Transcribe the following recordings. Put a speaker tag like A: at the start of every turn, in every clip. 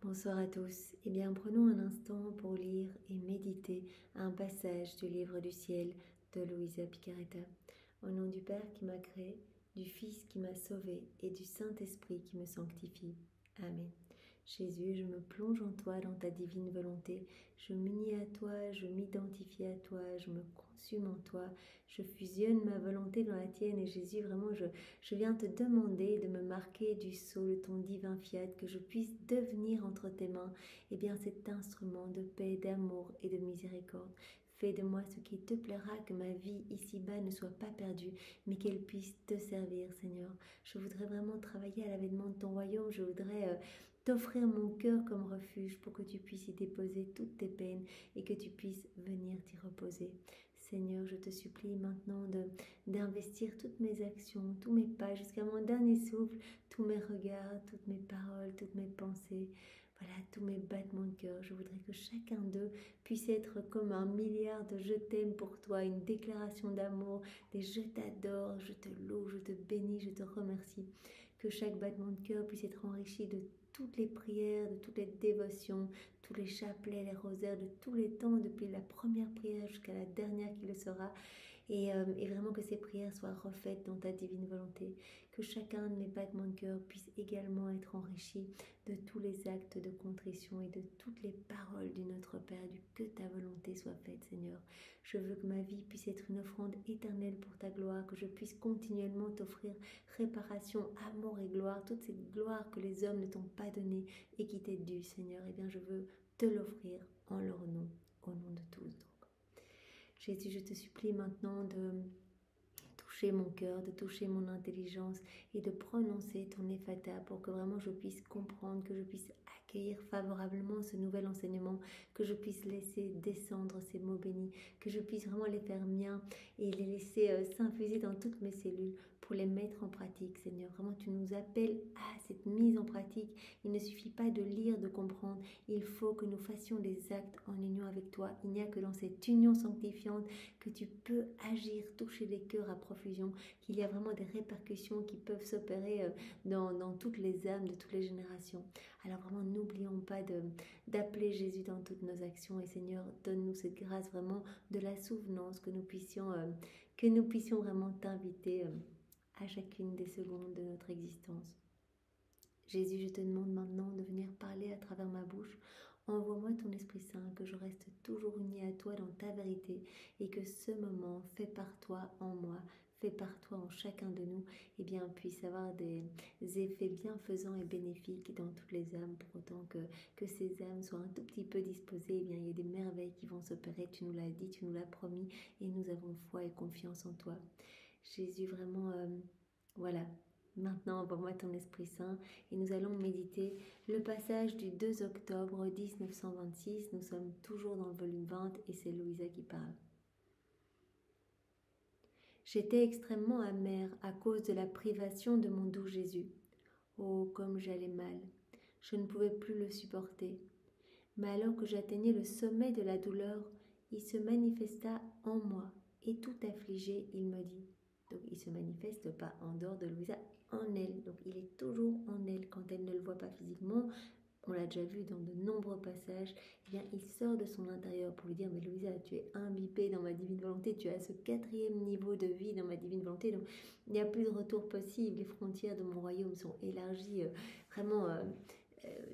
A: Bonsoir à tous. Eh bien, prenons un instant pour lire et méditer un passage du livre du ciel de Luisa Picaretta. Au nom du Père qui m'a créé, du Fils qui m'a sauvé et du Saint-Esprit qui me sanctifie. Amen. Jésus, je me plonge en toi dans ta divine volonté. Je m'unis à toi, je m'identifie à toi, je me consume en toi. Je fusionne ma volonté dans la tienne et Jésus, vraiment, je viens te demander de me marquer du sceau de ton divin fiat, que je puisse devenir entre tes mains, eh bien, cet instrument de paix, d'amour et de miséricorde. Fais de moi ce qui te plaira, que ma vie ici-bas ne soit pas perdue, mais qu'elle puisse te servir, Seigneur. Je voudrais vraiment travailler à l'avènement de ton royaume. Je voudrais t'offrir mon cœur comme refuge pour que tu puisses y déposer toutes tes peines et que tu puisses venir t'y reposer. Seigneur, je te supplie maintenant d'investir toutes mes actions, tous mes pas, jusqu'à mon dernier souffle, tous mes regards, toutes mes paroles, toutes mes pensées. Voilà, tous mes battements de cœur. Je voudrais que chacun d'eux puisse être comme un milliard de je t'aime pour toi, une déclaration d'amour, des je t'adore, je te loue, je te bénis, je te remercie. Que chaque battement de cœur puisse être enrichi de toutes les prières, de toutes les dévotions, tous les chapelets, les rosaires, de tous les temps, depuis la première prière jusqu'à la dernière qui le sera. Et vraiment que ces prières soient refaites dans ta divine volonté. Que chacun de mes battements de cœur puisse également être enrichi de tous les actes de contrition et de toutes les paroles du Notre Père, du que ta volonté soit faite, Seigneur. Je veux que ma vie puisse être une offrande éternelle pour ta gloire, que je puisse continuellement t'offrir réparation, amour et gloire, toute cette gloire que les hommes ne t'ont pas donnée et qui t'est due, Seigneur. Eh bien, je veux te l'offrir en leur nom, au nom de tous. Jésus, je te supplie maintenant de toucher mon cœur, de toucher mon intelligence et de prononcer ton ephata pour que vraiment je puisse comprendre, que je puisse accueillir favorablement ce nouvel enseignement, que je puisse laisser descendre ces mots bénis, que je puisse vraiment les faire miens et les laisser s'infuser dans toutes mes cellules pour les mettre en pratique, Seigneur. Vraiment, tu nous appelles à cette mise en pratique. Il ne suffit pas de lire, de comprendre. Il faut que nous fassions des actes en union avec toi. Il n'y a que dans cette union sanctifiante que tu peux agir, toucher les cœurs à profusion, qu'il y a vraiment des répercussions qui peuvent s'opérer dans toutes les âmes de toutes les générations. Alors vraiment, n'oublions pas d'appeler Jésus dans toutes nos actions. Et Seigneur, donne-nous cette grâce vraiment de la souvenance, que nous puissions vraiment t'inviter à chacune des secondes de notre existence. Jésus, je te demande maintenant de venir parler à travers ma bouche. Envoie-moi ton Esprit Saint, que je reste toujours unie à toi dans ta vérité et que ce moment fait par toi en moi, fait par toi en chacun de nous, eh bien, puisse avoir des effets bienfaisants et bénéfiques dans toutes les âmes. Pour autant que ces âmes soient un tout petit peu disposées, eh bien, il y a des merveilles qui vont s'opérer. Tu nous l'as dit, tu nous l'as promis et nous avons foi et confiance en toi. Jésus, vraiment, voilà. Maintenant, envoie-moi ton Esprit Saint et nous allons méditer le passage du 2 octobre 1926. Nous sommes toujours dans le volume 20 et c'est Luisa qui parle. J'étais extrêmement amère à cause de la privation de mon doux Jésus. Oh, comme j'allais mal. Je ne pouvais plus le supporter. Mais alors que j'atteignais le sommet de la douleur, il se manifesta en moi et tout affligé, il me dit. Donc il ne se manifeste pas en dehors de Luisa, en elle. Donc il est toujours en elle quand elle ne le voit pas physiquement. On l'a déjà vu dans de nombreux passages. Eh bien, il sort de son intérieur pour lui dire, mais Luisa, tu es imbibée dans ma divine volonté, tu as ce 4e niveau de vie dans ma divine volonté. Donc il n'y a plus de retour possible. Les frontières de mon royaume sont élargies vraiment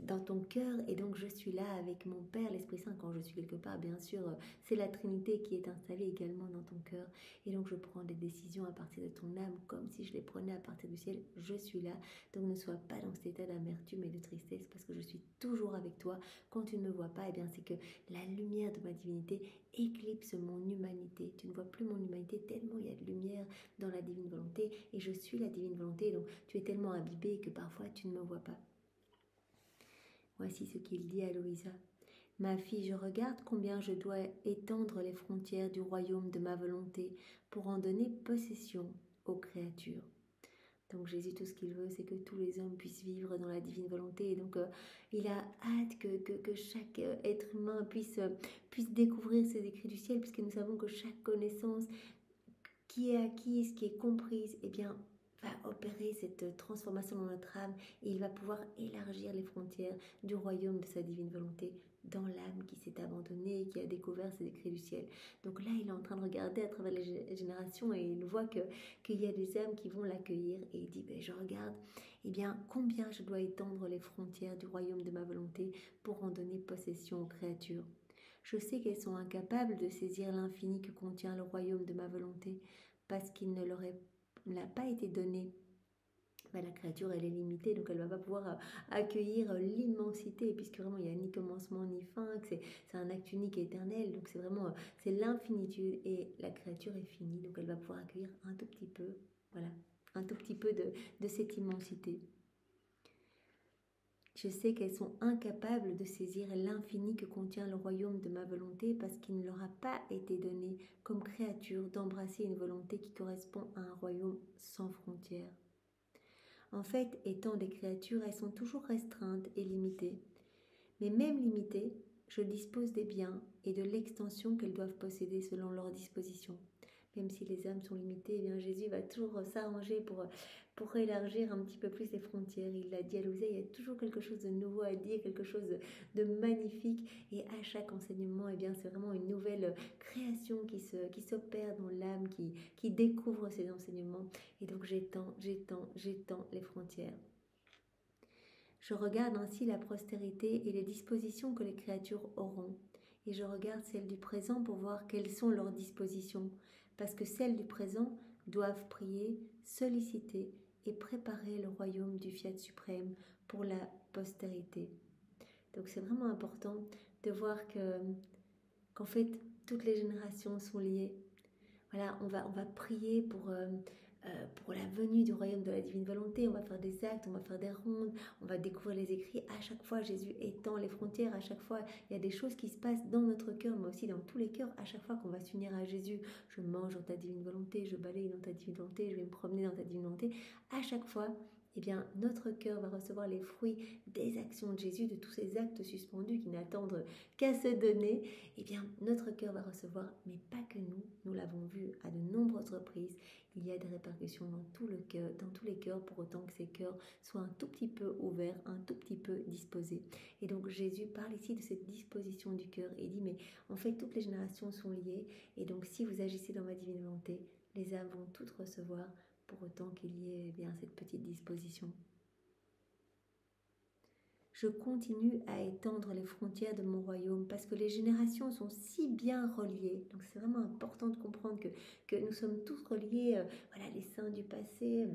A: dans ton cœur, et donc je suis là avec mon Père, l'Esprit Saint. Quand je suis quelque part, bien sûr, c'est la Trinité qui est installée également dans ton cœur, et donc je prends des décisions à partir de ton âme, comme si je les prenais à partir du ciel. Je suis là, donc ne sois pas dans cet état d'amertume et de tristesse, parce que je suis toujours avec toi. Quand tu ne me vois pas, eh bien c'est que la lumière de ma divinité éclipse mon humanité. Tu ne vois plus mon humanité tellement il y a de lumière dans la divine volonté, et je suis la divine volonté, donc tu es tellement imbibé que parfois tu ne me vois pas. Voici ce qu'il dit à Luisa. Ma fille, je regarde combien je dois étendre les frontières du royaume de ma volonté pour en donner possession aux créatures. Donc Jésus, tout ce qu'il veut, c'est que tous les hommes puissent vivre dans la divine volonté. Et donc il a hâte que chaque être humain puisse découvrir ces écrits du ciel, puisque nous savons que chaque connaissance qui est acquise, qui est comprise, eh bien, va opérer cette transformation dans notre âme et il va pouvoir élargir les frontières du royaume de sa divine volonté dans l'âme qui s'est abandonnée et qui a découvert ces écrits du ciel. Donc là, il est en train de regarder à travers les générations et il voit qu'il y a des âmes qui vont l'accueillir et il dit, je regarde, combien je dois étendre les frontières du royaume de ma volonté pour en donner possession aux créatures. Je sais qu'elles sont incapables de saisir l'infini que contient le royaume de ma volonté parce qu'il ne leur n'a pas été donné. La créature, elle est limitée, donc elle ne va pas pouvoir accueillir l'immensité, puisque vraiment, il n'y a ni commencement ni fin, que c'est un acte unique et éternel, donc c'est vraiment, c'est l'infinitude, et la créature est finie, donc elle va pouvoir accueillir un tout petit peu, voilà, un tout petit peu de cette immensité. Je sais qu'elles sont incapables de saisir l'infini que contient le royaume de ma volonté parce qu'il ne leur a pas été donné comme créature d'embrasser une volonté qui correspond à un royaume sans frontières. En fait, étant des créatures, elles sont toujours restreintes et limitées. Mais même limitées, je dispose des biens et de l'extension qu'elles doivent posséder selon leur disposition. Même si les âmes sont limitées, Jésus va toujours s'arranger pour élargir un petit peu plus les frontières. Il l'a dit à Louisa, il y a toujours quelque chose de nouveau à dire, quelque chose de magnifique. Et à chaque enseignement, c'est vraiment une nouvelle création qui s'opère dans l'âme, qui découvre ces enseignements. Et donc j'étends les frontières. Je regarde ainsi la postérité et les dispositions que les créatures auront. Et je regarde celles du présent pour voir quelles sont leurs dispositions, parce que celles du présent doivent prier, solliciter et préparer le royaume du Fiat suprême pour la postérité. Donc c'est vraiment important de voir qu'en fait, toutes les générations sont liées. Voilà, on va prier pour la venue du royaume de la divine volonté, on va faire des actes, on va faire des rondes, on va découvrir les écrits. À chaque fois, Jésus étend les frontières, à chaque fois, il y a des choses qui se passent dans notre cœur, mais aussi dans tous les cœurs. À chaque fois qu'on va s'unir à Jésus, je mange dans ta divine volonté, je balaye dans ta divine volonté, je vais me promener dans ta divine volonté. À chaque fois, notre cœur va recevoir les fruits des actions de Jésus, de tous ces actes suspendus qui n'attendent qu'à se donner. Notre cœur va recevoir, mais pas que nous l'avons vu à de nombreuses reprises, il y a des répercussions dans tous les cœurs, pour autant que ces cœurs soient un tout petit peu ouverts, un tout petit peu disposés. Et donc Jésus parle ici de cette disposition du cœur et dit, mais en fait toutes les générations sont liées, et donc si vous agissez dans ma divine volonté, les âmes vont toutes recevoir, pour autant qu'il y ait cette petite disposition. Je continue à étendre les frontières de mon royaume parce que les générations sont si bien reliées. Donc c'est vraiment important de comprendre que nous sommes tous reliés, les saints du passé,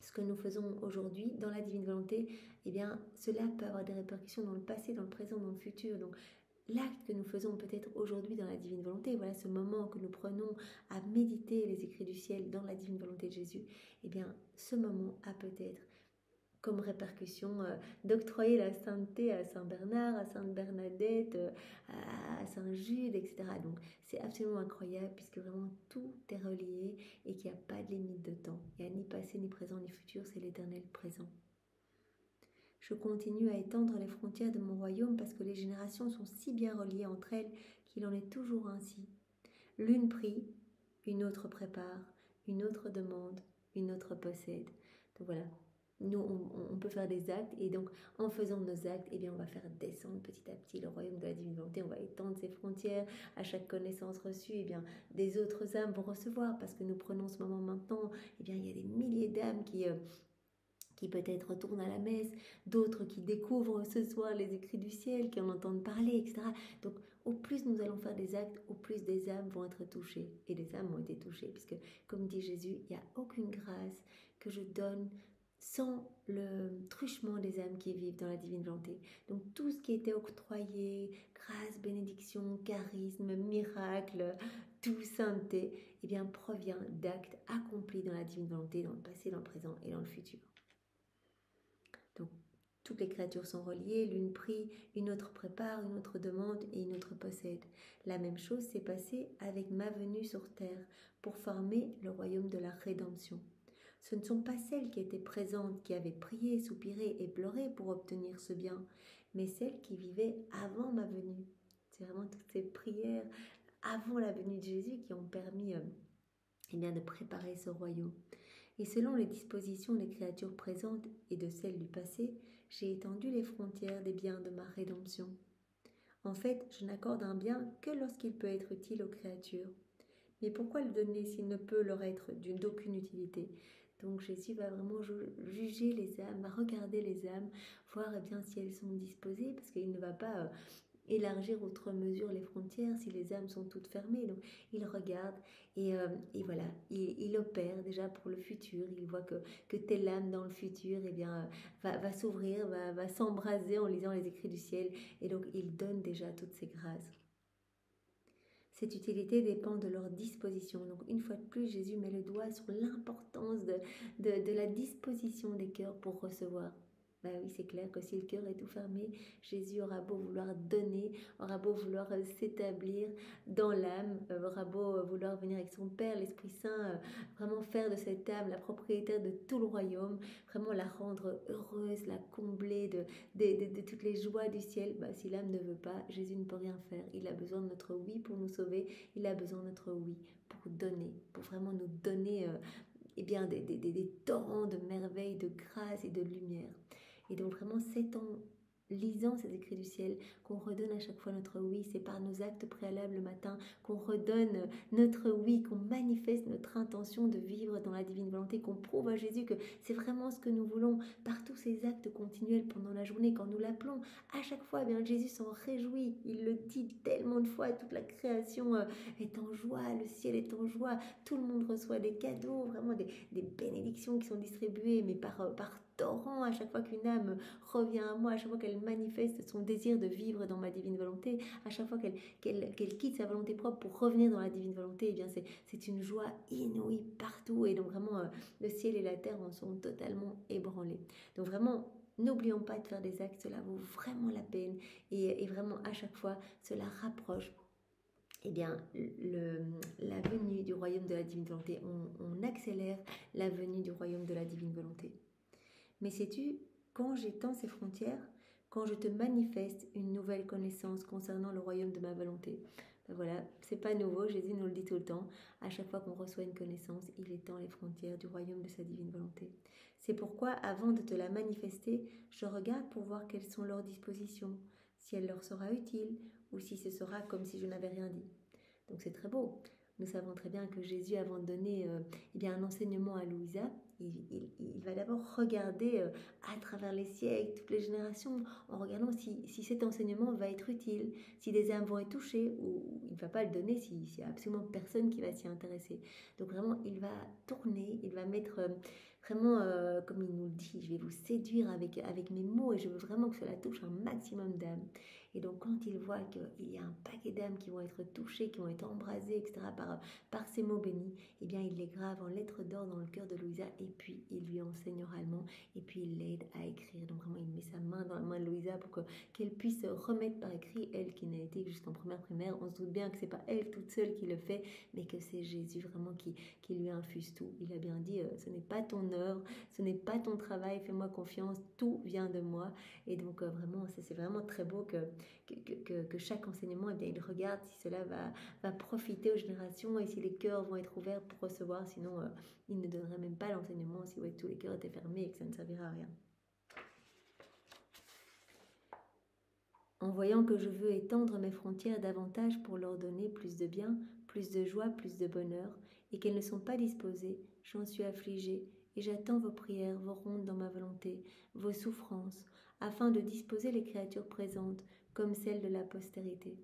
A: ce que nous faisons aujourd'hui dans la divine volonté, cela peut avoir des répercussions dans le passé, dans le présent, dans le futur. Donc l'acte que nous faisons peut-être aujourd'hui dans la divine volonté, voilà ce moment que nous prenons à méditer les écrits du ciel dans la divine volonté de Jésus, ce moment a peut-être comme répercussion d'octroyer la sainteté à Saint Bernard, à Sainte Bernadette, à Saint Jude, etc. Donc c'est absolument incroyable puisque vraiment tout est relié et qu'il n'y a pas de limite de temps. Il n'y a ni passé, ni présent, ni futur, c'est l'éternel présent. Je continue à étendre les frontières de mon royaume parce que les générations sont si bien reliées entre elles qu'il en est toujours ainsi. L'une prie, une autre prépare, une autre demande, une autre possède. Donc voilà, nous on peut faire des actes et donc en faisant nos actes, on va faire descendre petit à petit le royaume de la divine volonté, on va étendre ses frontières. À chaque connaissance reçue, des autres âmes vont recevoir parce que nous prenons ce moment maintenant. Il y a des milliers d'âmes qui peut-être retournent à la messe, d'autres qui découvrent ce soir les écrits du ciel, qui en entendent parler, etc. Donc, au plus nous allons faire des actes, au plus des âmes vont être touchées. Et les âmes ont été touchées, puisque, comme dit Jésus, il n'y a aucune grâce que je donne sans le truchement des âmes qui vivent dans la divine volonté. Donc, tout ce qui était octroyé, grâce, bénédiction, charisme, miracle, tout sainteté, provient d'actes accomplis dans la divine volonté, dans le passé, dans le présent et dans le futur. Donc, toutes les créatures sont reliées, l'une prie, une autre prépare, une autre demande et une autre possède. La même chose s'est passée avec ma venue sur terre pour former le royaume de la rédemption. Ce ne sont pas celles qui étaient présentes, qui avaient prié, soupiré et pleuré pour obtenir ce bien, mais celles qui vivaient avant ma venue. C'est vraiment toutes ces prières avant la venue de Jésus qui ont permis de préparer ce royaume. Et selon les dispositions des créatures présentes et de celles du passé, j'ai étendu les frontières des biens de ma rédemption. En fait, je n'accorde un bien que lorsqu'il peut être utile aux créatures. Mais pourquoi le donner s'il ne peut leur être d'aucune utilité? Donc Jésus va vraiment juger les âmes, va regarder les âmes, voir bien si elles sont disposées, parce qu'il ne va pas élargir outre mesure les frontières si les âmes sont toutes fermées. Donc il regarde et voilà, il opère déjà pour le futur. Il voit que telle âme dans le futur va s'ouvrir, va s'embraser en lisant les écrits du ciel. Et donc il donne déjà toutes ces grâces. Cette utilité dépend de leur disposition. Donc une fois de plus, Jésus met le doigt sur l'importance de la disposition des cœurs pour recevoir. Ben oui, c'est clair que si le cœur est tout fermé, Jésus aura beau vouloir donner, aura beau vouloir s'établir dans l'âme, aura beau vouloir venir avec son Père, l'Esprit Saint, vraiment faire de cette âme la propriétaire de tout le royaume, vraiment la rendre heureuse, la combler de toutes les joies du ciel. Ben, si l'âme ne veut pas, Jésus ne peut rien faire. Il a besoin de notre oui pour nous sauver, il a besoin de notre oui pour donner, pour vraiment nous donner des torrents de merveilles, de grâce et de lumière. Et donc vraiment, c'est en lisant ces écrits du ciel qu'on redonne à chaque fois notre oui. C'est par nos actes préalables le matin qu'on redonne notre oui, qu'on manifeste notre intention de vivre dans la divine volonté, qu'on prouve à Jésus que c'est vraiment ce que nous voulons par tous ces actes continuels pendant la journée. Quand nous l'appelons, à chaque fois, bien Jésus s'en réjouit. Il le dit tellement de fois, toute la création est en joie, le ciel est en joie, tout le monde reçoit des cadeaux, vraiment des bénédictions qui sont distribuées, mais par torrent à chaque fois qu'une âme revient à moi, à chaque fois qu'elle manifeste son désir de vivre dans ma divine volonté, à chaque fois qu'elle quitte sa volonté propre pour revenir dans la divine volonté, eh bien c'est une joie inouïe partout. Et donc vraiment, le ciel et la terre en sont totalement ébranlés. Donc vraiment, n'oublions pas de faire des actes, cela vaut vraiment la peine. Et vraiment, à chaque fois, cela rapproche la venue du royaume de la divine volonté. On accélère la venue du royaume de la divine volonté. Mais sais-tu, quand j'étends ces frontières, quand je te manifeste une nouvelle connaissance concernant le royaume de ma volonté, ben voilà, c'est pas nouveau, Jésus nous le dit tout le temps. À chaque fois qu'on reçoit une connaissance, il étend les frontières du royaume de sa divine volonté. C'est pourquoi, avant de te la manifester, je regarde pour voir quelles sont leurs dispositions, si elle leur sera utile ou si ce sera comme si je n'avais rien dit. Donc c'est très beau. Nous savons très bien que Jésus, avant de donner un enseignement à Louisa, il va d'abord regarder à travers les siècles, toutes les générations, en regardant si cet enseignement va être utile, si des âmes vont être touchées, ou il ne va pas le donner s'il n'y a absolument personne qui va s'y intéresser. Donc vraiment, il va tourner, il va mettre vraiment, comme il nous le dit, je vais vous séduire avec mes mots et je veux vraiment que cela touche un maximum d'âmes. Et donc quand il voit qu'il y a un paquet d'âmes qui vont être touchées, qui vont être embrasées, etc., par ces mots bénis, eh bien il les grave en lettres d'or dans le cœur de Louisa et puis il lui enseigne oralement et puis il l'aide à écrire. Donc vraiment il met sa main dans la main de Louisa pour qu'elle puisse remettre par écrit, elle qui n'a été que jusqu'en première primaire. On se doute bien que c'est pas elle toute seule qui le fait, mais que c'est Jésus vraiment qui lui infuse tout. Il a bien dit, ce n'est pas ton œuvre, ce n'est pas ton travail, fais-moi confiance, tout vient de moi. Et donc vraiment, c'est vraiment très beau que chaque enseignement, eh bien, il regarde si cela va profiter aux générations et si les cœurs vont être ouverts pour recevoir, sinon il ne donnerait même pas l'enseignement si tous les cœurs étaient fermés et que ça ne servira à rien. En voyant que je veux étendre mes frontières davantage pour leur donner plus de bien, plus de joie, plus de bonheur, et qu'elles ne sont pas disposées, j'en suis affligée, et j'attends vos prières, vos rondes dans ma volonté, vos souffrances, afin de disposer les créatures présentes comme celles de la postérité.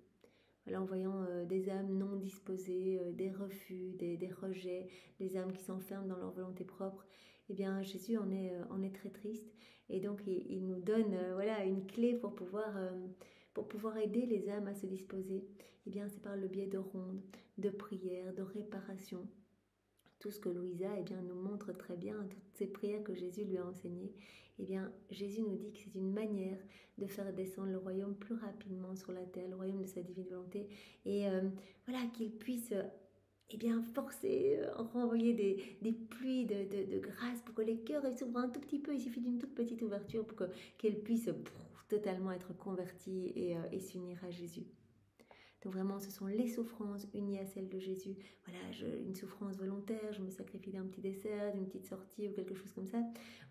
A: Voilà, en voyant des âmes non disposées, des refus, des rejets, des âmes qui s'enferment dans leur volonté propre, eh bien Jésus en est très triste. Et donc il nous donne une clé pour pouvoir aider les âmes à se disposer. Eh bien c'est par le biais de rondes, de prières, de réparation. Tout ce que Louisa nous montre très bien, toutes ces prières que Jésus lui a enseignées, eh bien, Jésus nous dit que c'est une manière de faire descendre le royaume plus rapidement sur la terre, le royaume de sa divine volonté, et qu'il puisse forcer, renvoyer des pluies de grâce pour que les cœurs s'ouvrent un tout petit peu. Il suffit d'une toute petite ouverture pour qu'elles puissent totalement être converties et s'unir à Jésus. Donc vraiment, ce sont les souffrances unies à celles de Jésus. Voilà, une souffrance volontaire, je me sacrifie d'un petit dessert, d'une petite sortie ou quelque chose comme ça.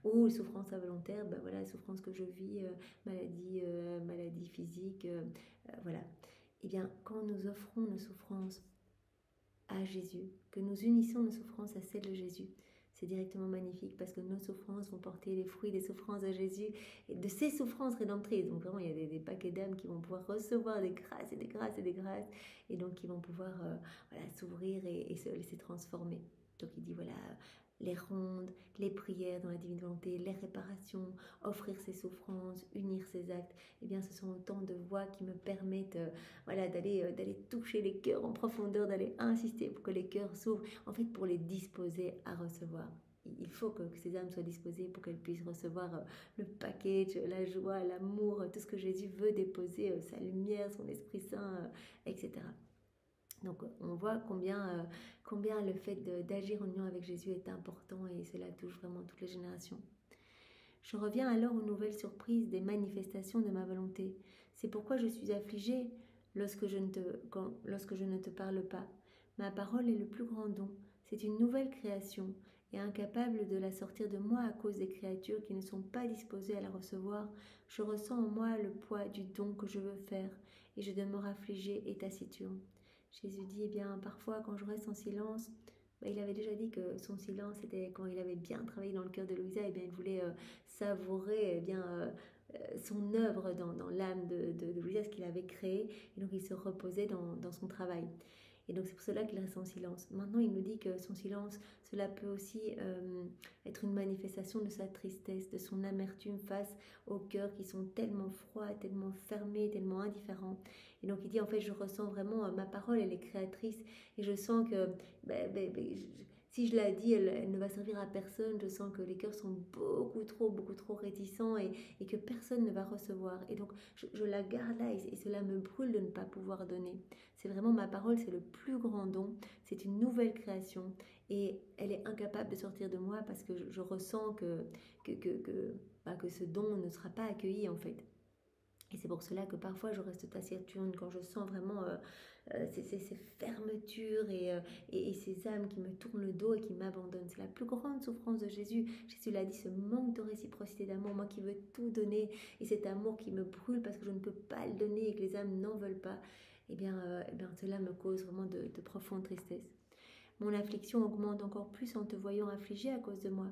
A: Ou une souffrance involontaire, ben voilà, la souffrance que je vis, maladie physique, voilà. Eh bien, quand nous offrons nos souffrances à Jésus, que nous unissons nos souffrances à celles de Jésus, c'est directement magnifique parce que nos souffrances vont porter les fruits des souffrances de Jésus et de ses souffrances rédemptrices. Donc vraiment, il y a des paquets d'âmes qui vont pouvoir recevoir des grâces et des grâces et des grâces et donc qui vont pouvoir voilà, s'ouvrir et se laisser transformer. Donc il dit voilà, les rondes, les prières dans la divine volonté, les réparations, offrir ses souffrances, unir ses actes, eh bien ce sont autant de voies qui me permettent voilà, d'aller toucher les cœurs en profondeur, d'aller insister pour que les cœurs s'ouvrent, en fait pour les disposer à recevoir. Il faut que ces âmes soient disposées pour qu'elles puissent recevoir le package, la joie, l'amour, tout ce que Jésus veut déposer, sa lumière, son Esprit Saint, etc. Donc on voit combien le fait d'agir en union avec Jésus est important et cela touche vraiment toutes les générations. Je reviens alors aux nouvelles surprises des manifestations de ma volonté. C'est pourquoi je suis affligée lorsque je ne te parle pas. Ma parole est le plus grand don. C'est une nouvelle création et incapable de la sortir de moi à cause des créatures qui ne sont pas disposées à la recevoir, je ressens en moi le poids du don que je veux faire et je demeure affligée et taciturne. Jésus dit, eh bien, parfois quand je reste en silence, il avait déjà dit que son silence, c'était quand il avait bien travaillé dans le cœur de Louisa, eh bien, il voulait savourer son œuvre dans l'âme de Louisa, ce qu'il avait créé, et donc il se reposait dans son travail. Et donc c'est pour cela qu'il reste en silence. Maintenant, il nous dit que son silence, cela peut aussi être une manifestation de sa tristesse, de son amertume face aux cœurs qui sont tellement froids, tellement fermés, tellement indifférents. Et donc il dit, en fait, je ressens vraiment, ma parole, elle est créatrice, et je sens que si je la dis, elle ne va servir à personne. Je sens que les cœurs sont beaucoup trop réticents et que personne ne va recevoir. Et donc, je la garde là et cela me brûle de ne pas pouvoir donner. C'est vraiment ma parole, c'est le plus grand don. C'est une nouvelle création et elle est incapable de sortir de moi parce que je ressens que ce don ne sera pas accueilli en fait. Et c'est pour cela que parfois je reste taciturne quand je sens vraiment ces fermetures et ces âmes qui me tournent le dos et qui m'abandonnent. C'est la plus grande souffrance de Jésus. Jésus l'a dit, ce manque de réciprocité d'amour, moi qui veux tout donner, et cet amour qui me brûle parce que je ne peux pas le donner et que les âmes n'en veulent pas, eh bien cela me cause vraiment de profondes tristesses. Mon affliction augmente encore plus en te voyant affligée à cause de moi.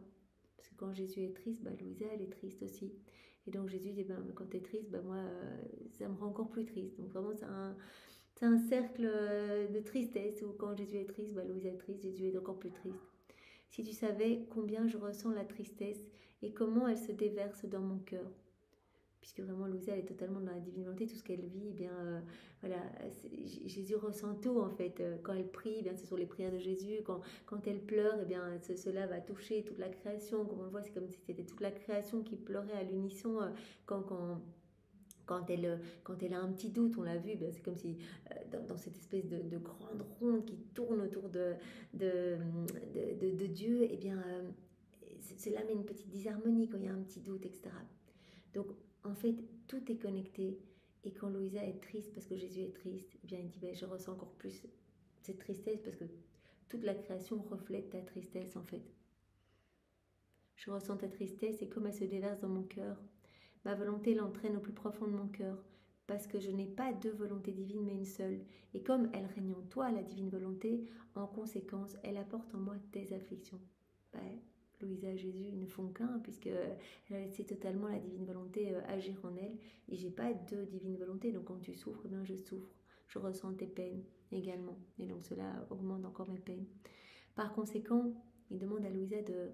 A: Parce que quand Jésus est triste, Louisa, elle est triste aussi. Et donc Jésus dit, quand tu es triste, moi, ça me rend encore plus triste. Donc vraiment, c'est un cercle de tristesse où quand Jésus est triste, Louisa est triste, Jésus est encore plus triste. Si tu savais combien je ressens la tristesse et comment elle se déverse dans mon cœur. Puisque vraiment Louisa, elle est totalement dans la divine volonté, tout ce qu'elle vit, voilà, Jésus ressent tout en fait. Quand elle prie, ce sont les prières de Jésus. Quand elle pleure, cela va toucher toute la création. Comme on le voit, c'est comme si c'était toute la création qui pleurait à l'unisson quand elle a un petit doute, on l'a vu, c'est comme si dans cette espèce de grande ronde qui tourne autour de Dieu, cela met une petite disharmonie quand il y a un petit doute, etc. Donc, en fait, tout est connecté. Et quand Louisa est triste parce que Jésus est triste, il dit, je ressens encore plus cette tristesse parce que toute la création reflète ta tristesse, en fait. Je ressens ta tristesse et comme elle se déverse dans mon cœur, ma volonté l'entraîne au plus profond de mon cœur parce que je n'ai pas deux volontés divines mais une seule. Et comme elle règne en toi, la divine volonté, en conséquence, elle apporte en moi tes afflictions. Louisa et Jésus ne font qu'un puisqu'elle a laissé totalement la divine volonté agir en elle. Et j'ai pas deux divines volontés, donc quand tu souffres, je souffre. Je ressens tes peines également. Et donc cela augmente encore mes peines. Par conséquent, il demande à Louisa de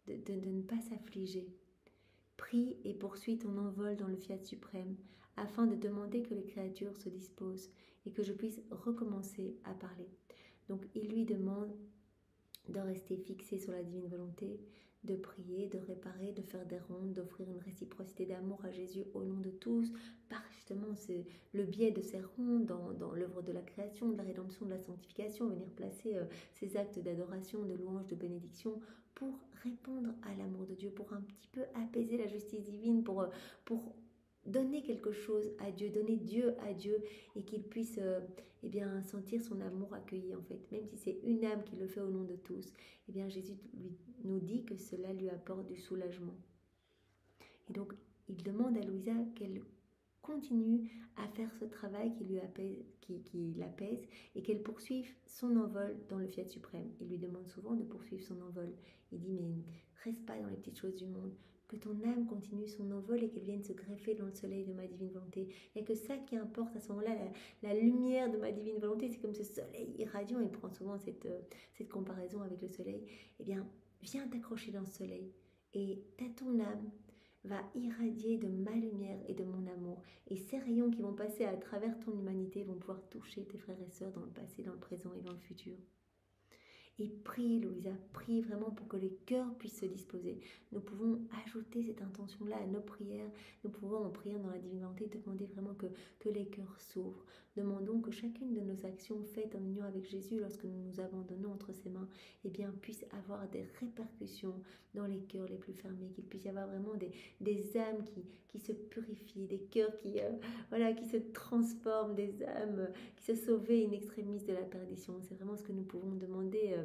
A: ne pas s'affliger. Prie et poursuis ton envol dans le fiat suprême, afin de demander que les créatures se disposent et que je puisse recommencer à parler. Donc il lui demande de rester fixé sur la divine volonté, de prier, de réparer, de faire des rondes, d'offrir une réciprocité d'amour à Jésus au nom de tous, par justement le biais de ces rondes dans l'œuvre de la création, de la rédemption, de la sanctification, venir placer ces actes d'adoration, de louange, de bénédiction pour répondre à l'amour de Dieu, pour un petit peu apaiser la justice divine, pour donner quelque chose à Dieu, donner Dieu à Dieu et qu'il puisse eh bien, sentir son amour accueilli en fait. Même si c'est une âme qui le fait au nom de tous, eh bien Jésus nous dit que cela lui apporte du soulagement. Et donc il demande à Louisa qu'elle continue à faire ce travail qui l'apaise et qu'elle poursuive son envol dans le Fiat suprême. Il lui demande souvent de poursuivre son envol. Il dit mais reste pas dans les petites choses du monde, que ton âme continue son envol et qu'elle vienne se greffer dans le soleil de ma divine volonté. Il n'y a que ça qui importe à ce moment-là, la lumière de ma divine volonté, c'est comme ce soleil irradiant. Il prend souvent cette comparaison avec le soleil. Eh bien, viens t'accrocher dans ce soleil et ton âme va irradier de ma lumière et de mon amour. Et ces rayons qui vont passer à travers ton humanité vont pouvoir toucher tes frères et sœurs dans le passé, dans le présent et dans le futur. Et prie, Louisa, prie vraiment pour que les cœurs puissent se disposer. Nous pouvons ajouter cette intention-là à nos prières. Nous pouvons, en priant dans la divine volonté, demander vraiment que les cœurs s'ouvrent. Demandons que chacune de nos actions faites en union avec Jésus, lorsque nous nous abandonnons entre ses mains, eh bien, puisse avoir des répercussions dans les cœurs les plus fermés, qu'il puisse y avoir vraiment des âmes qui se purifient, des cœurs qui se transforment, des âmes qui se sauvent in extremis de la perdition. C'est vraiment ce que nous pouvons demander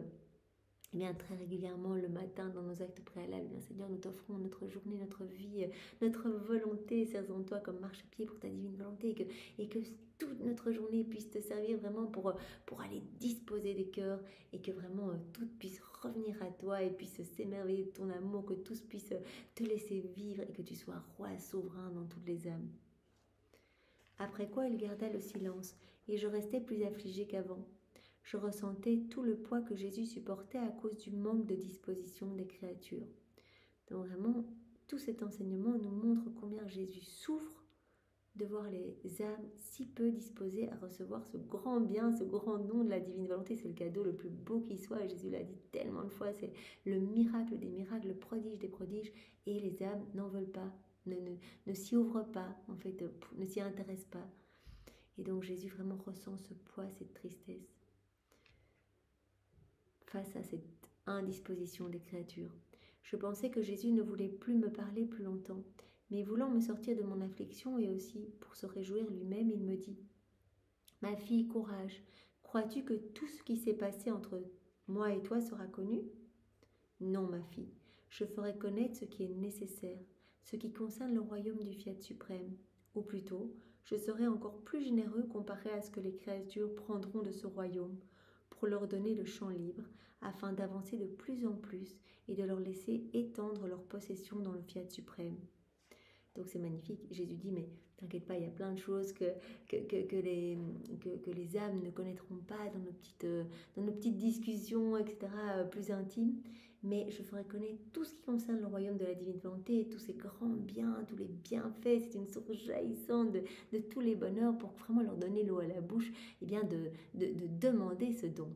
A: eh bien, très régulièrement le matin dans nos actes préalables. Eh bien, Seigneur, nous t'offrons notre journée, notre vie, notre volonté, serre-en toi comme marchepied pour ta divine volonté, et que toute notre journée puisse te servir vraiment pour aller disposer des cœurs et que vraiment tout puisse revenir à toi et puisse s'émerveiller de ton amour, que tous puissent te laisser vivre et que tu sois roi souverain dans toutes les âmes. Après quoi il garda le silence et je restais plus affligée qu'avant. Je ressentais tout le poids que Jésus supportait à cause du manque de disposition des créatures. Donc vraiment, tout cet enseignement nous montre combien Jésus souffre de voir les âmes si peu disposées à recevoir ce grand bien, ce grand don de la divine volonté. C'est le cadeau le plus beau qui soit. Jésus l'a dit tellement de fois, c'est le miracle des miracles, le prodige des prodiges. Et les âmes n'en veulent pas, ne s'y ouvrent pas, en fait, ne s'y intéressent pas. Et donc Jésus vraiment ressent ce poids, cette tristesse face à cette indisposition des créatures. Je pensais que Jésus ne voulait plus me parler plus longtemps, mais voulant me sortir de mon affliction et aussi pour se réjouir lui-même, il me dit « Ma fille, courage, crois-tu que tout ce qui s'est passé entre moi et toi sera connu ?»« Non, ma fille, je ferai connaître ce qui est nécessaire, ce qui concerne le royaume du Fiat suprême, ou plutôt, je serai encore plus généreux comparé à ce que les créatures prendront de ce royaume, pour leur donner le champ libre, afin d'avancer de plus en plus et de leur laisser étendre leur possession dans le Fiat suprême. » Donc c'est magnifique. Jésus dit, mais t'inquiète pas, il y a plein de choses que les âmes ne connaîtront pas dans nos petites discussions, etc., plus intimes. Mais je ferai connaître tout ce qui concerne le royaume de la divine volonté, tous ces grands biens, tous les bienfaits. C'est une source jaillissante de tous les bonheurs pour vraiment leur donner l'eau à la bouche, et bien de demander ce don.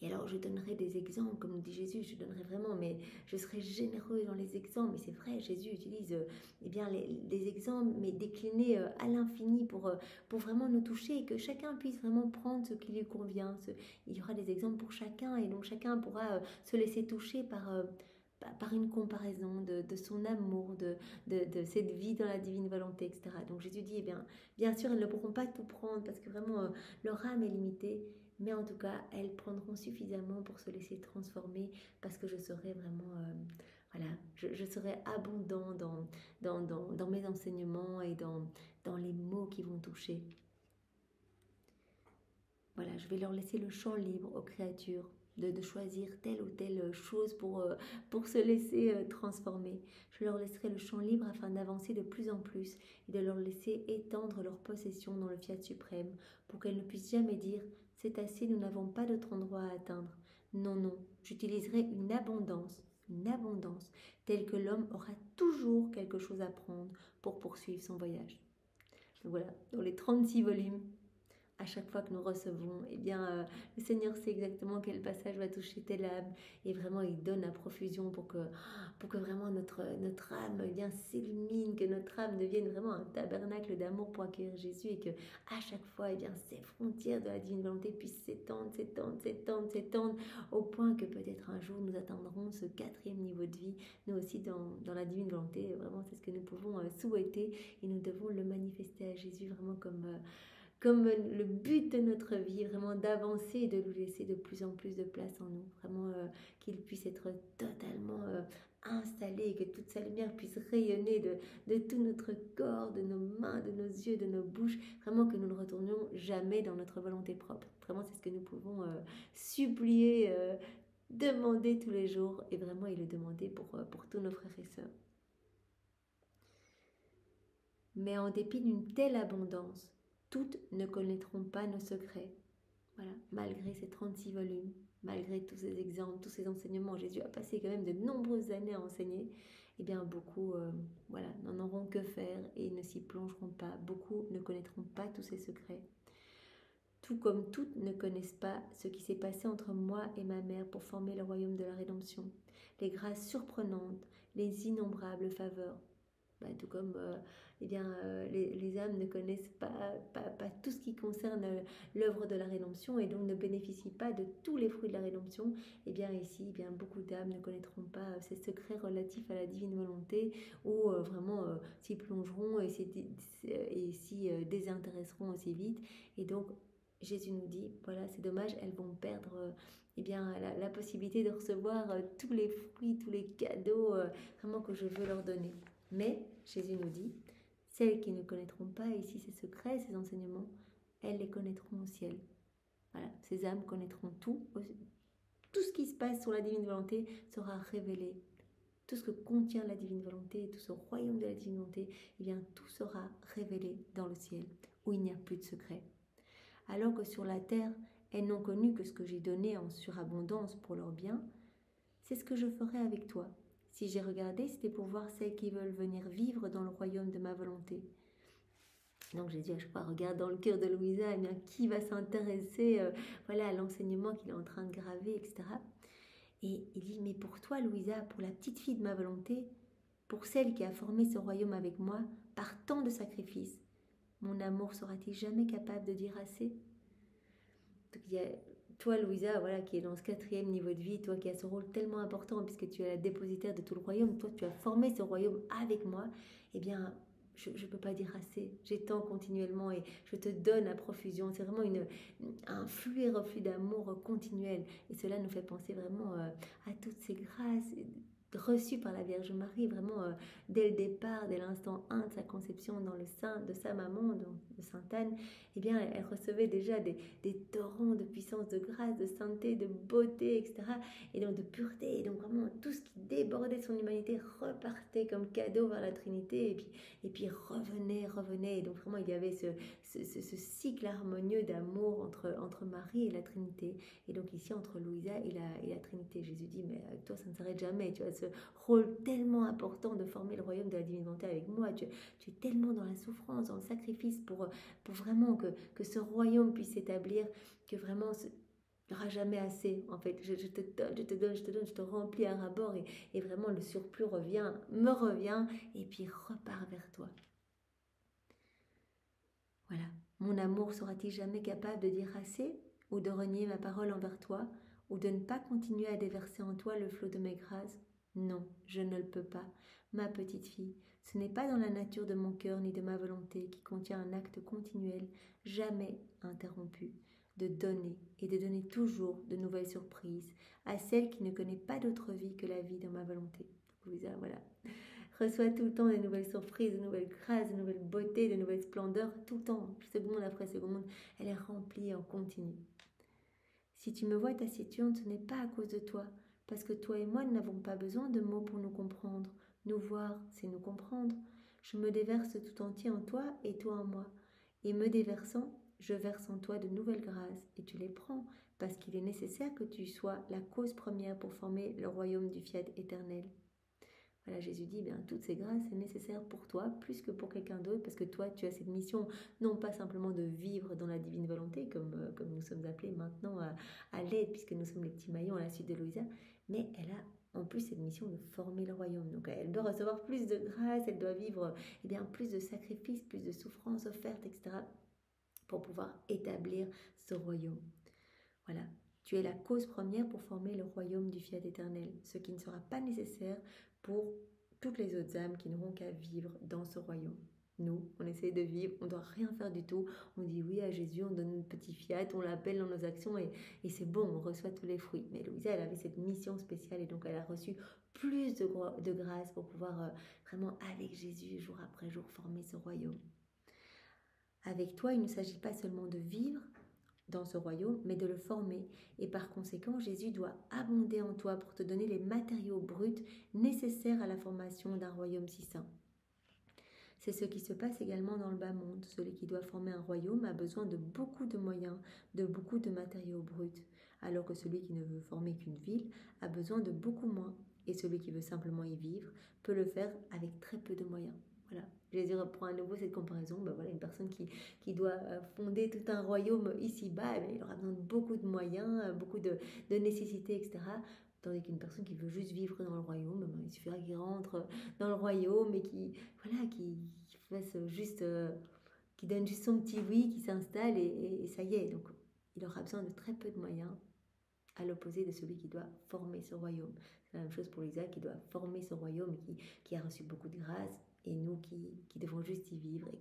A: Et alors je donnerai des exemples, comme dit Jésus, je donnerai vraiment, mais je serai généreux dans les exemples. Mais c'est vrai, Jésus utilise eh bien, les exemples, mais déclinés à l'infini pour vraiment nous toucher et que chacun puisse vraiment prendre ce qui lui convient. Il y aura des exemples pour chacun et donc chacun pourra se laisser toucher par une comparaison de son amour, de cette vie dans la divine volonté, etc. Donc Jésus dit, eh bien sûr, elles ne pourront pas tout prendre parce que vraiment leur âme est limitée, mais en tout cas, elles prendront suffisamment pour se laisser transformer parce que je serai vraiment, je serai abondant dans mes enseignements et dans les mots qui vont toucher. Voilà, je vais leur laisser le champ libre aux créatures de choisir telle ou telle chose pour se laisser transformer. Je leur laisserai le champ libre afin d'avancer de plus en plus et de leur laisser étendre leur possession dans le Fiat suprême pour qu'elles ne puissent jamais dire « c'est assez, nous n'avons pas d'autre endroit à atteindre ». Non, non, j'utiliserai une abondance, telle que l'homme aura toujours quelque chose à prendre pour poursuivre son voyage. Donc voilà, dans les 36 volumes, à chaque fois que nous recevons, eh bien, le Seigneur sait exactement quel passage va toucher telle âme. Et vraiment, il donne à profusion pour que vraiment notre âme eh bien s'illumine, que notre âme devienne vraiment un tabernacle d'amour pour accueillir Jésus et que à chaque fois, eh bien, ces frontières de la divine volonté puissent s'étendre, s'étendre, s'étendre, s'étendre, au point que peut-être un jour nous atteindrons ce 4e niveau de vie, nous aussi dans la divine volonté. Vraiment, c'est ce que nous pouvons souhaiter et nous devons le manifester à Jésus vraiment comme le but de notre vie, vraiment d'avancer et de lui laisser de plus en plus de place en nous, vraiment qu'il puisse être totalement installé et que toute sa lumière puisse rayonner de tout notre corps, de nos mains, de nos yeux, de nos bouches, vraiment que nous ne retournions jamais dans notre volonté propre. Vraiment, c'est ce que nous pouvons supplier, demander tous les jours et vraiment et le demander pour tous nos frères et sœurs. Mais en dépit d'une telle abondance, toutes ne connaîtront pas nos secrets. Voilà, malgré ces 36 volumes, malgré tous ces exemples, tous ces enseignements, Jésus a passé quand même de nombreuses années à enseigner. Eh bien, beaucoup voilà, n'en auront que faire et ne s'y plongeront pas. Beaucoup ne connaîtront pas tous ces secrets. Tout comme toutes ne connaissent pas ce qui s'est passé entre moi et ma mère pour former le royaume de la rédemption. Les grâces surprenantes, les innombrables faveurs. Tout comme eh bien, les âmes ne connaissent pas tout ce qui concerne l'œuvre de la rédemption et donc ne bénéficient pas de tous les fruits de la rédemption, eh bien ici, eh bien, beaucoup d'âmes ne connaîtront pas ces secrets relatifs à la divine volonté ou vraiment s'y plongeront et s'y désintéresseront aussi vite. Et donc, Jésus nous dit, voilà, c'est dommage, elles vont perdre eh bien, la possibilité de recevoir tous les fruits, tous les cadeaux vraiment que je veux leur donner. Mais Jésus nous dit, celles qui ne connaîtront pas ici ces secrets, ces enseignements, elles les connaîtront au ciel. Voilà, ces âmes connaîtront tout. Tout ce qui se passe sur la divine volonté sera révélé. Tout ce que contient la divine volonté, tout ce royaume de la divine volonté, eh bien, tout sera révélé dans le ciel, où il n'y a plus de secrets. Alors que sur la terre, elles n'ont connu que ce que j'ai donné en surabondance pour leur bien, c'est ce que je ferai avec toi. Si j'ai regardé, c'était pour voir celles qui veulent venir vivre dans le royaume de ma volonté. Donc j'ai dit à chaque fois, regarde dans le cœur de Louisa, eh bien, qui va s'intéresser voilà, à l'enseignement qu'il est en train de graver, etc. Et il dit, mais pour toi, Louisa, pour la petite fille de ma volonté, pour celle qui a formé ce royaume avec moi, par tant de sacrifices, mon amour sera-t-il jamais capable de dire assez? Donc il y a toi, Louisa, voilà, qui est dans ce 4e niveau de vie, toi qui as ce rôle tellement important puisque tu es la dépositaire de tout le royaume, toi tu as formé ce royaume avec moi, eh bien, je ne peux pas dire assez. J'étends continuellement et je te donne à profusion. C'est vraiment un flux et reflux d'amour continuel. Et cela nous fait penser vraiment à toutes ces grâces reçues par la Vierge Marie, vraiment dès le départ, dès l'instant 1 de sa conception dans le sein de sa maman, de Sainte Anne, eh bien, elle recevait déjà des torrents de puissance, de grâce, de sainteté, de beauté, etc. Et donc de pureté. Et donc vraiment, tout ce qui débordait de son humanité repartait comme cadeau vers la Trinité et puis revenait. Et donc vraiment, il y avait ce cycle harmonieux d'amour entre Marie et la Trinité. Et donc ici, entre Louisa et la Trinité. Jésus dit, mais avec toi, ça ne s'arrête jamais. Tu as ce rôle tellement important de former le royaume de la divine volonté avec moi. Tu es tellement dans la souffrance, dans le sacrifice pour vraiment que ce royaume puisse s'établir, que vraiment il n'y aura jamais assez. En fait, je te donne, je te remplis à ras-bord et vraiment le surplus me revient et puis repart vers toi. Voilà. Mon amour sera-t-il jamais capable de dire assez ou de renier ma parole envers toi ou de ne pas continuer à déverser en toi le flot de mes grâces? Non, je ne le peux pas. Ma petite fille, ce n'est pas dans la nature de mon cœur ni de ma volonté qui contient un acte continuel, jamais interrompu, de donner et de donner toujours de nouvelles surprises à celle qui ne connaît pas d'autre vie que la vie dans ma volonté. Voilà. Reçoit tout le temps de nouvelles surprises, de nouvelles grâces, de nouvelles beautés, de nouvelles splendeurs, tout le temps, seconde après seconde, elle est remplie en continu. Si tu me vois taciturne, ce n'est pas à cause de toi, parce que toi et moi, nous n'avons pas besoin de mots pour nous comprendre. Nous voir, c'est nous comprendre. Je me déverse tout entier en toi et toi en moi. Et me déversant, je verse en toi de nouvelles grâces, et tu les prends, parce qu'il est nécessaire que tu sois la cause première pour former le royaume du fiat éternel. Voilà, Jésus dit, bien, toutes ces grâces, c'est nécessaire pour toi, plus que pour quelqu'un d'autre, parce que toi, tu as cette mission, non pas simplement de vivre dans la divine volonté, comme nous sommes appelés maintenant à l'aide, puisque nous sommes les petits maillons à la suite de Louisa, mais elle a en plus cette mission de former le royaume. Donc elle doit recevoir plus de grâce, elle doit vivre plus de sacrifices, plus de souffrances offertes, etc., pour pouvoir établir ce royaume. Voilà. Tu es la cause première pour former le royaume du fiat éternel, ce qui ne sera pas nécessaire pour toutes les autres âmes qui n'auront qu'à vivre dans ce royaume. Nous, on essaie de vivre, on ne doit rien faire du tout. On dit oui à Jésus, on donne un petit fiat, on l'appelle dans nos actions et c'est bon, on reçoit tous les fruits. Mais Louisa, elle avait cette mission spéciale et donc elle a reçu plus de grâce pour pouvoir vraiment, avec Jésus, jour après jour, former ce royaume. Avec toi, il ne s'agit pas seulement de vivre dans ce royaume, mais de le former. Et par conséquent, Jésus doit abonder en toi pour te donner les matériaux bruts nécessaires à la formation d'un royaume si saint. C'est ce qui se passe également dans le bas monde. Celui qui doit former un royaume a besoin de beaucoup de moyens, de beaucoup de matériaux bruts, alors que celui qui ne veut former qu'une ville a besoin de beaucoup moins. Et celui qui veut simplement y vivre peut le faire avec très peu de moyens. Voilà. Jésus reprend à nouveau cette comparaison. Voilà, une personne qui doit fonder tout un royaume ici-bas, il aura besoin de beaucoup de moyens, beaucoup de nécessités, etc. Tandis qu'une personne qui veut juste vivre dans le royaume, il suffira qu'il rentre dans le royaume et qui fasse juste, qui donne juste son petit oui, qui s'installe et ça y est. Donc, il aura besoin de très peu de moyens, à l'opposé de celui qui doit former ce royaume. C'est la même chose pour Lisa qui doit former ce royaume, qui a reçu beaucoup de grâce, et nous qui devons juste y vivre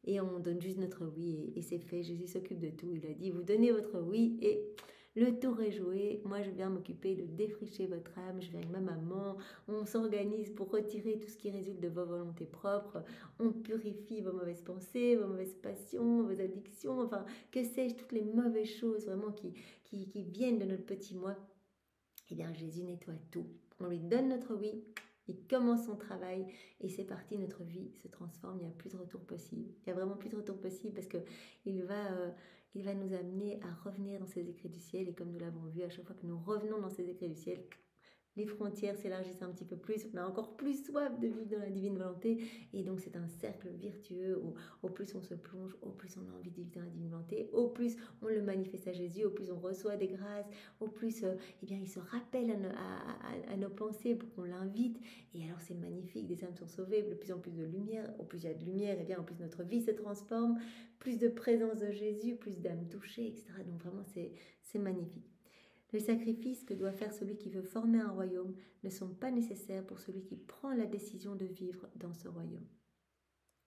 A: et on donne juste notre oui et c'est fait. Jésus s'occupe de tout. Il a dit, vous donnez votre oui et le tour est joué. Moi, je viens m'occuper de défricher votre âme. Je viens avec ma maman. On s'organise pour retirer tout ce qui résulte de vos volontés propres. On purifie vos mauvaises pensées, vos mauvaises passions, vos addictions. Enfin, que sais-je, toutes les mauvaises choses vraiment qui viennent de notre petit moi. Eh bien, Jésus nettoie tout. On lui donne notre oui. Il commence son travail et c'est parti, notre vie se transforme, il n'y a plus de retour possible. Il n'y a vraiment plus de retour possible parce qu'il va nous amener à revenir dans ces écrits du ciel et comme nous l'avons vu, à chaque fois que nous revenons dans ces écrits du ciel, les frontières s'élargissent un petit peu plus, on a encore plus soif de vivre dans la divine volonté et donc c'est un cercle vertueux où au plus on se plonge, au plus on a envie de vivre dans la divine volonté, au plus on le manifeste à Jésus, au plus on reçoit des grâces, au plus il se rappelle à nos pensées pour qu'on l'invite et alors c'est magnifique, des âmes sont sauvées, de plus en plus de lumière, au plus il y a de lumière, au plus notre vie se transforme, plus de présence de Jésus, plus d'âmes touchées, etc. Donc vraiment c'est magnifique. Les sacrifices que doit faire celui qui veut former un royaume ne sont pas nécessaires pour celui qui prend la décision de vivre dans ce royaume.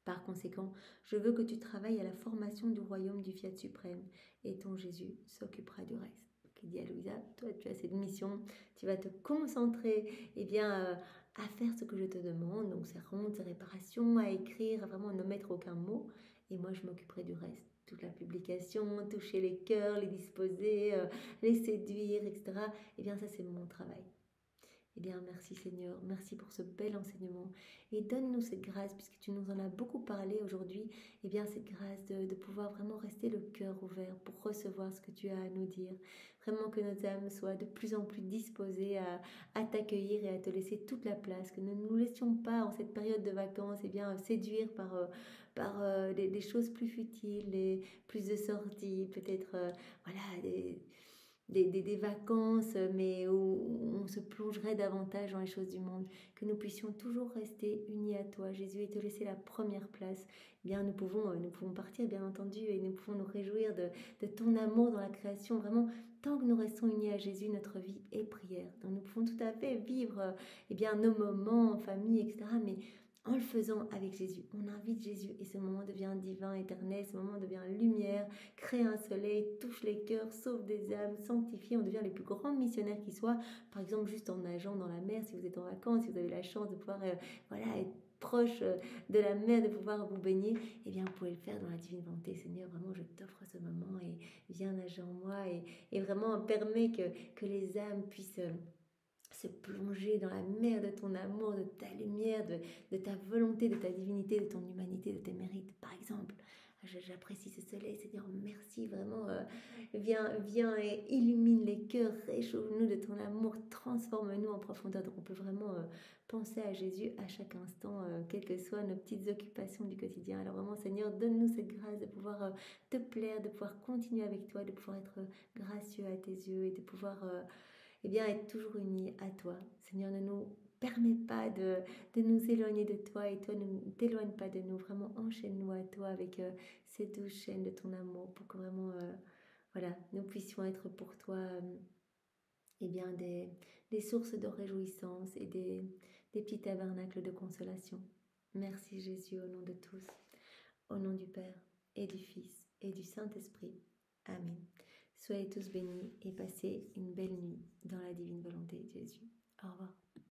A: Par conséquent, je veux que tu travailles à la formation du royaume du Fiat suprême et ton Jésus s'occupera du reste. Il dit à Louisa, toi tu as cette mission, tu vas te concentrer à faire ce que je te demande, donc ces rondes, ces réparations, à écrire, à vraiment ne mettre aucun mot, et moi je m'occuperai du reste. Toute la publication, toucher les cœurs, les disposer, les séduire, etc. Eh bien ça c'est mon travail. Eh bien, merci Seigneur, merci pour ce bel enseignement et donne-nous cette grâce, puisque tu nous en as beaucoup parlé aujourd'hui, eh bien cette grâce de pouvoir vraiment rester le cœur ouvert pour recevoir ce que tu as à nous dire. Vraiment que nos âmes soient de plus en plus disposées à t'accueillir et à te laisser toute la place, que nous ne nous laissions pas en cette période de vacances séduire par des choses plus futiles, plus de sorties, peut-être des vacances, mais où on se plongerait davantage dans les choses du monde, que nous puissions toujours rester unis à toi, Jésus, et te laisser la première place. Bien, nous pouvons partir, bien entendu, et nous pouvons nous réjouir de ton amour dans la création. Vraiment, tant que nous restons unis à Jésus, notre vie est prière. Donc, nous pouvons tout à fait vivre nos moments en famille, etc., mais en le faisant avec Jésus, on invite Jésus et ce moment devient divin, éternel, ce moment devient lumière, crée un soleil, touche les cœurs, sauve des âmes, sanctifie, on devient les plus grands missionnaires qui soient, par exemple juste en nageant dans la mer, si vous êtes en vacances, si vous avez la chance de pouvoir être proche de la mer, de pouvoir vous baigner, eh bien vous pouvez le faire dans la divine volonté. Seigneur, vraiment je t'offre ce moment et viens nager en moi et vraiment permets que les âmes puissent se plonger dans la mer de ton amour, de ta lumière, de ta volonté, de ta divinité, de ton humanité, de tes mérites. Par exemple, j'apprécie ce soleil, Seigneur, merci vraiment. Viens et illumine les cœurs, réchauffe-nous de ton amour, transforme-nous en profondeur. Donc on peut vraiment penser à Jésus à chaque instant, quelles que soient nos petites occupations du quotidien. Alors vraiment, Seigneur, donne-nous cette grâce de pouvoir te plaire, de pouvoir continuer avec toi, de pouvoir être gracieux à tes yeux et de pouvoir eh bien, être toujours unis à toi. Seigneur, ne nous permets pas de nous éloigner de toi et toi ne t'éloigne pas de nous. Vraiment, enchaîne-nous à toi avec ces douze chaînes de ton amour pour que vraiment, voilà, nous puissions être pour toi eh bien, des sources de réjouissance et des petits tabernacles de consolation. Merci Jésus, au nom de tous, au nom du Père et du Fils et du Saint-Esprit. Amen. Soyez tous bénis et passez une belle nuit dans la divine volonté de Jésus. Au revoir.